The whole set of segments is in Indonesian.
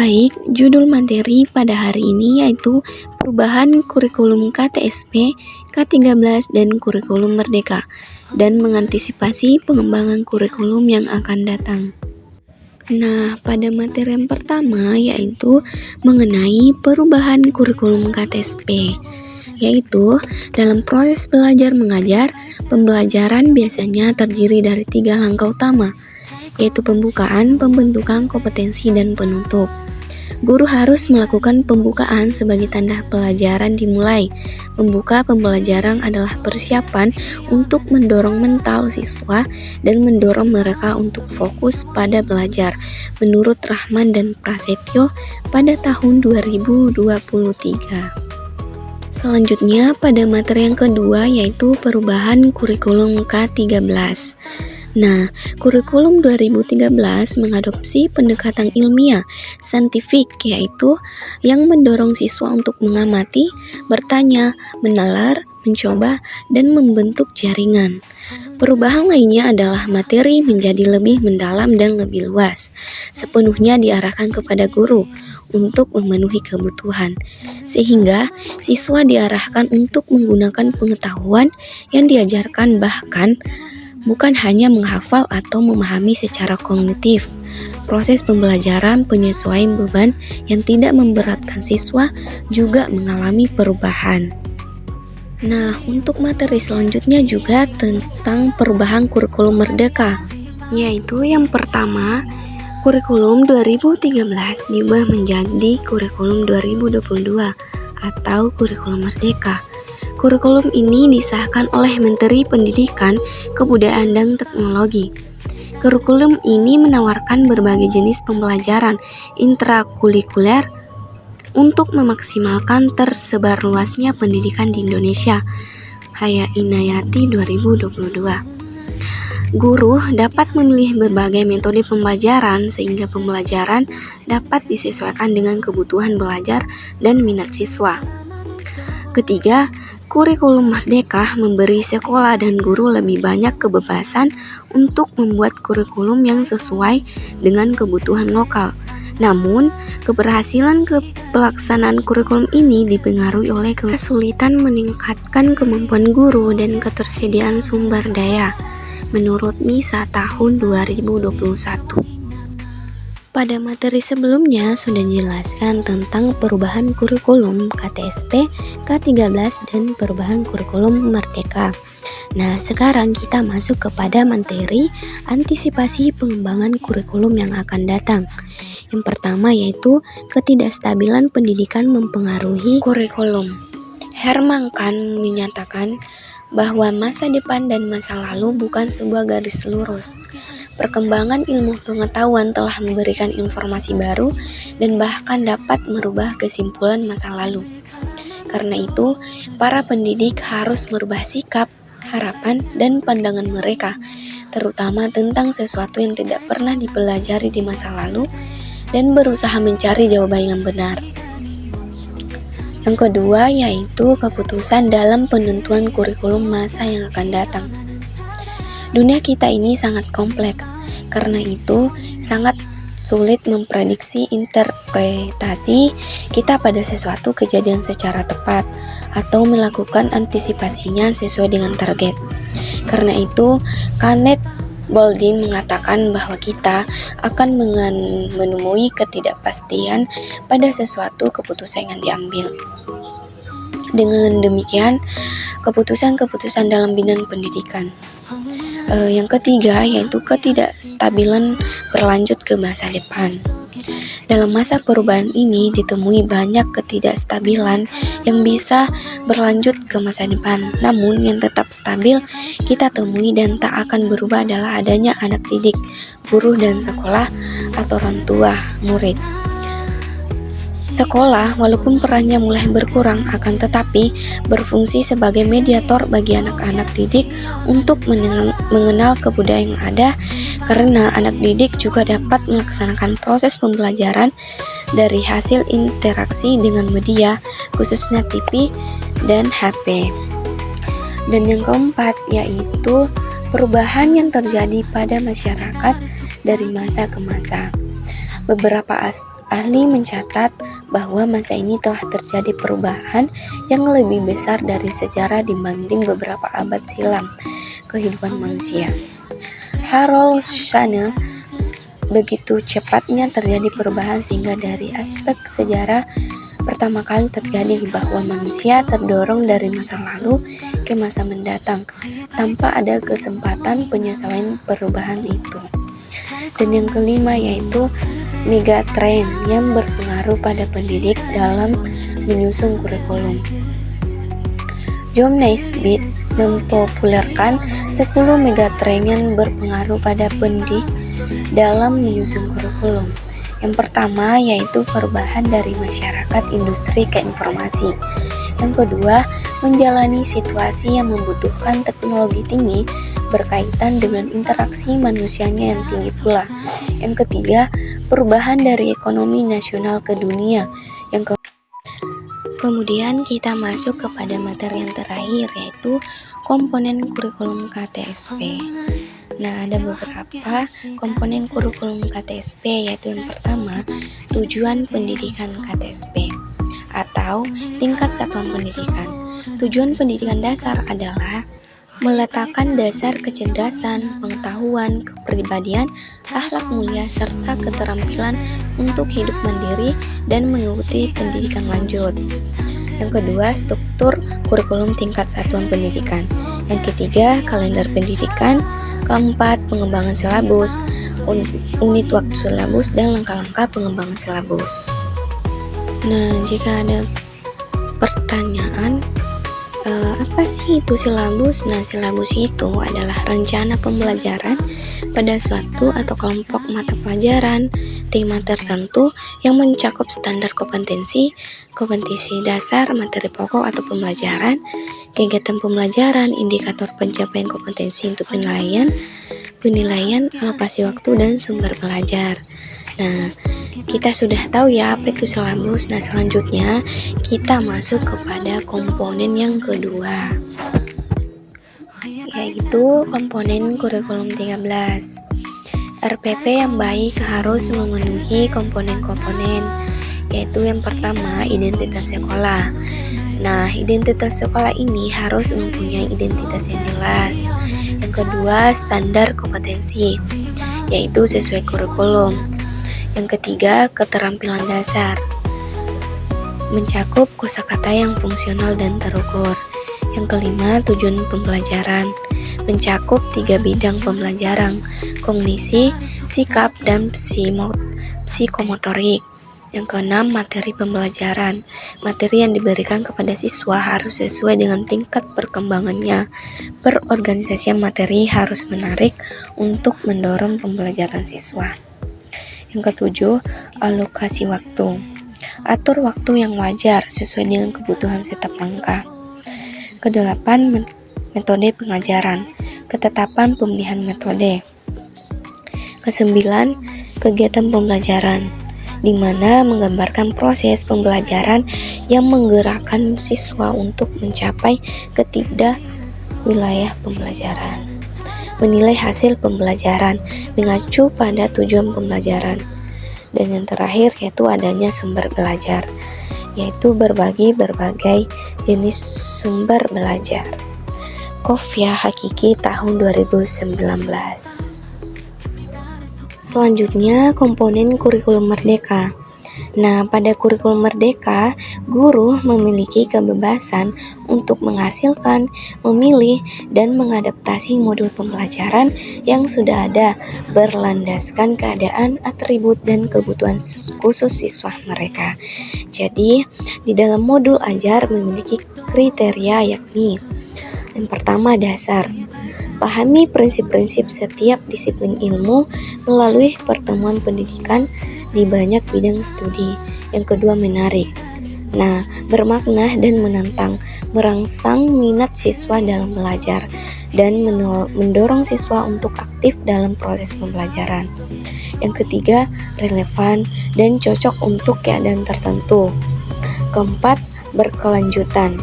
Baik, judul materi pada hari ini yaitu perubahan kurikulum KTSP, K13 dan kurikulum Merdeka, dan mengantisipasi pengembangan kurikulum yang akan datang. Nah, pada materi yang pertama yaitu mengenai perubahan kurikulum KTSP, yaitu dalam proses belajar mengajar, pembelajaran biasanya terdiri dari 3 langkah utama, yaitu pembukaan, pembentukan kompetensi, dan penutup. Guru harus melakukan pembukaan sebagai tanda pelajaran dimulai. Membuka pembelajaran adalah persiapan untuk mendorong mental siswa dan mendorong mereka untuk fokus pada belajar, menurut Rahman dan Prasetyo pada tahun 2023. Selanjutnya pada materi yang kedua yaitu perubahan kurikulum K13. Nah, kurikulum 2013 mengadopsi pendekatan ilmiah, saintifik, yaitu yang mendorong siswa untuk mengamati, bertanya, menalar, mencoba, dan membentuk jaringan. Perubahan lainnya adalah materi menjadi lebih mendalam dan lebih luas, sepenuhnya diarahkan kepada guru untuk memenuhi kebutuhan, sehingga siswa diarahkan untuk menggunakan pengetahuan yang diajarkan bahkan bukan hanya menghafal atau memahami secara kognitif. Proses pembelajaran penyesuaian beban yang tidak memberatkan siswa juga mengalami perubahan. Nah, untuk materi selanjutnya juga tentang perubahan kurikulum Merdeka, yaitu yang pertama, kurikulum 2013 diubah menjadi kurikulum 2022 atau kurikulum Merdeka. Kurikulum ini disahkan oleh Menteri Pendidikan, Kebudayaan, dan Teknologi. Kurikulum ini menawarkan berbagai jenis pembelajaran intrakurikuler untuk memaksimalkan tersebar luasnya pendidikan di Indonesia. Haya Inayati 2022. Guru dapat memilih berbagai metode pembelajaran sehingga pembelajaran dapat disesuaikan dengan kebutuhan belajar dan minat siswa. Ketiga, kurikulum Merdeka memberi sekolah dan guru lebih banyak kebebasan untuk membuat kurikulum yang sesuai dengan kebutuhan lokal. Namun, keberhasilan pelaksanaan kurikulum ini dipengaruhi oleh kesulitan meningkatkan kemampuan guru dan ketersediaan sumber daya, menurut NISA tahun 2021. Pada materi sebelumnya sudah dijelaskan tentang perubahan kurikulum KTSP, K13, dan perubahan kurikulum Merdeka. Nah, sekarang kita masuk kepada materi antisipasi pengembangan kurikulum yang akan datang. Yang pertama yaitu ketidakstabilan pendidikan mempengaruhi kurikulum. Herman Kahn menyatakan bahwa masa depan dan masa lalu bukan sebuah garis lurus. Perkembangan ilmu pengetahuan telah memberikan informasi baru dan bahkan dapat merubah kesimpulan masa lalu. Karena itu, para pendidik harus merubah sikap, harapan, dan pandangan mereka, terutama tentang sesuatu yang tidak pernah dipelajari di masa lalu, dan berusaha mencari jawaban yang benar. Yang kedua yaitu keputusan dalam penentuan kurikulum masa yang akan datang. Dunia kita ini sangat kompleks, karena itu sangat sulit memprediksi interpretasi kita pada sesuatu kejadian secara tepat atau melakukan antisipasinya sesuai dengan target. Karena itu, Kenneth Boulding mengatakan bahwa kita akan menemui ketidakpastian pada sesuatu keputusan yang diambil. Dengan demikian, keputusan-keputusan dalam bidang pendidikan. Yang ketiga yaitu ketidakstabilan berlanjut ke masa depan. Dalam masa perubahan ini ditemui banyak ketidakstabilan yang bisa berlanjut ke masa depan. Namun yang tetap stabil kita temui dan tak akan berubah adalah adanya anak didik, guru dan sekolah atau orang tua murid. Sekolah, walaupun perannya mulai berkurang, akan tetapi berfungsi sebagai mediator bagi anak-anak didik untuk mengenal kebudayaan yang ada, karena anak didik juga dapat melaksanakan proses pembelajaran dari hasil interaksi dengan media, khususnya TV dan HP. Dan yang keempat yaitu perubahan yang terjadi pada masyarakat dari masa ke masa. Beberapa Ahli mencatat bahwa masa ini telah terjadi perubahan yang lebih besar dari sejarah dibanding beberapa abad silam kehidupan manusia. Harold Shane, begitu cepatnya terjadi perubahan sehingga dari aspek sejarah pertama kali terjadi bahwa manusia terdorong dari masa lalu ke masa mendatang tanpa ada kesempatan penyesuaian perubahan itu. Dan yang kelima yaitu megatrend yang berpengaruh pada pendidik dalam menyusun kurikulum. John Naisbitt mempopulerkan 10 megatrend yang berpengaruh pada pendidik dalam menyusun kurikulum. Yang pertama yaitu perubahan dari masyarakat industri ke informasi. Yang kedua, menjalani situasi yang membutuhkan teknologi tinggi berkaitan dengan interaksi manusianya yang tinggi pula. Yang ketiga, perubahan dari ekonomi nasional ke dunia. Kemudian kita masuk kepada materi yang terakhir yaitu komponen kurikulum KTSP. Nah, ada beberapa komponen kurikulum KTSP yaitu yang pertama, tujuan pendidikan KTSP atau tingkat satuan pendidikan. Tujuan pendidikan dasar adalah meletakkan dasar kecerdasan, pengetahuan, kepribadian, akhlak mulia, serta keterampilan untuk hidup mandiri dan mengikuti pendidikan lanjut. Yang kedua, struktur kurikulum tingkat satuan pendidikan. Yang ketiga, kalender pendidikan. Keempat, pengembangan silabus, unit waktu silabus, dan langkah-langkah pengembangan silabus. Nah, jika ada pertanyaan, apa sih itu silabus? Nah, silabus itu adalah rencana pembelajaran pada suatu atau kelompok mata pelajaran, tema tertentu yang mencakup standar kompetensi dasar, materi pokok atau pembelajaran, kegiatan pembelajaran, indikator pencapaian kompetensi untuk penilaian, alokasi waktu, dan sumber belajar. Nah, kita sudah tahu ya apa itu silabus. Nah, selanjutnya kita masuk kepada komponen yang kedua, yaitu komponen kurikulum 13. RPP yang baik harus memenuhi komponen-komponen, yaitu yang pertama, identitas sekolah. Nah, identitas sekolah ini harus mempunyai identitas yang jelas. Yang kedua, standar kompetensi, yaitu sesuai kurikulum. Yang ketiga, keterampilan dasar, mencakup kosakata yang fungsional dan terukur. Yang kelima, tujuan pembelajaran, mencakup 3 bidang pembelajaran, kognisi, sikap, dan psikomotorik. Yang keenam, materi pembelajaran. Materi yang diberikan kepada siswa harus sesuai dengan tingkat perkembangannya. Perorganisasian materi harus menarik untuk mendorong pembelajaran siswa. Yang ketujuh, alokasi waktu. Atur waktu yang wajar sesuai dengan kebutuhan setiap langkah. Kedelapan, metode pengajaran. Ketetapan pemilihan metode. Kesembilan, kegiatan pembelajaran, di mana menggambarkan proses pembelajaran yang menggerakkan siswa untuk mencapai ketiga wilayah pembelajaran. Menilai hasil pembelajaran mengacu pada tujuan pembelajaran. Dan yang terakhir yaitu adanya sumber belajar, yaitu berbagai jenis sumber belajar. Kofia Hakiki tahun 2019. Selanjutnya, komponen kurikulum merdeka. Nah, pada kurikulum merdeka, guru memiliki kebebasan untuk menghasilkan, memilih, dan mengadaptasi modul pembelajaran yang sudah ada berlandaskan keadaan, atribut, dan kebutuhan khusus siswa mereka. Jadi, di dalam modul ajar memiliki kriteria yakni yang pertama, dasar. Pahami prinsip-prinsip setiap disiplin ilmu melalui pertemuan pendidikan di banyak bidang studi. Yang kedua, menarik. Nah, bermakna dan menantang, merangsang minat siswa dalam belajar dan mendorong siswa untuk aktif dalam proses pembelajaran. Yang ketiga, relevan dan cocok untuk keadaan tertentu. Keempat, berkelanjutan.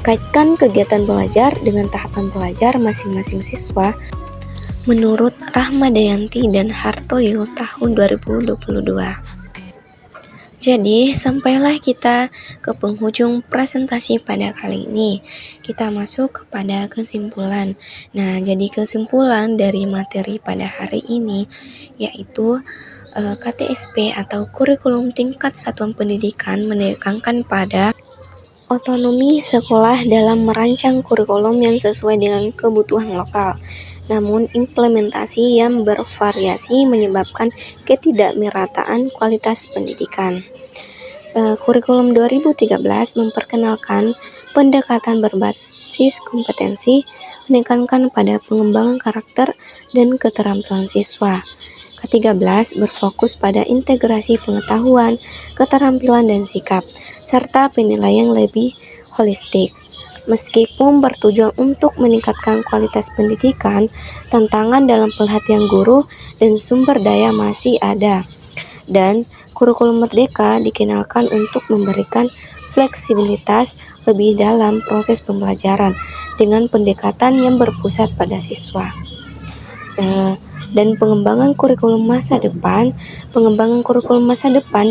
Kaitkan kegiatan belajar dengan tahapan belajar masing-masing siswa. Menurut Rahmadayanti dan Hartoyo tahun 2022. Jadi, sampailah kita ke penghujung presentasi pada kali ini. Kita masuk kepada kesimpulan. Nah, jadi kesimpulan dari materi pada hari ini yaitu KTSP atau kurikulum tingkat satuan pendidikan menekankan pada otonomi sekolah dalam merancang kurikulum yang sesuai dengan kebutuhan lokal. Namun, implementasi yang bervariasi menyebabkan ketidakmerataan kualitas pendidikan. Kurikulum 2013 memperkenalkan pendekatan berbasis kompetensi, menekankan pada pengembangan karakter dan keterampilan siswa. Ke-13 berfokus pada integrasi pengetahuan, keterampilan dan sikap, serta penilaian lebih holistik. Meskipun bertujuan untuk meningkatkan kualitas pendidikan, tantangan dalam pelatihan guru dan sumber daya masih ada. Dan kurikulum merdeka dikenalkan untuk memberikan fleksibilitas lebih dalam proses pembelajaran dengan pendekatan yang berpusat pada siswa. Dan pengembangan kurikulum masa depan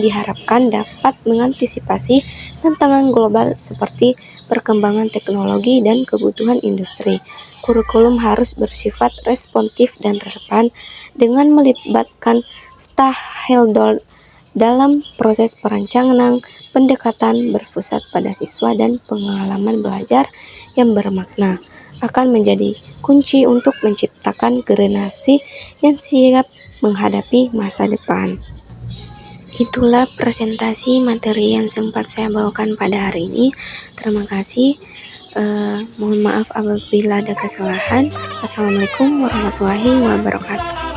diharapkan dapat mengantisipasi tantangan global seperti perkembangan teknologi dan kebutuhan industri. Kurikulum harus bersifat responsif dan relevan dengan melibatkan stakeholder dalam proses perancangan. Pendekatan berpusat pada siswa dan pengalaman belajar yang bermakna akan menjadi kunci untuk menciptakan generasi yang siap menghadapi masa depan. Itulah presentasi materi yang sempat saya bawakan pada hari ini. Terima kasih. Mohon maaf apabila ada kesalahan. Wassalamualaikum warahmatullahi wabarakatuh.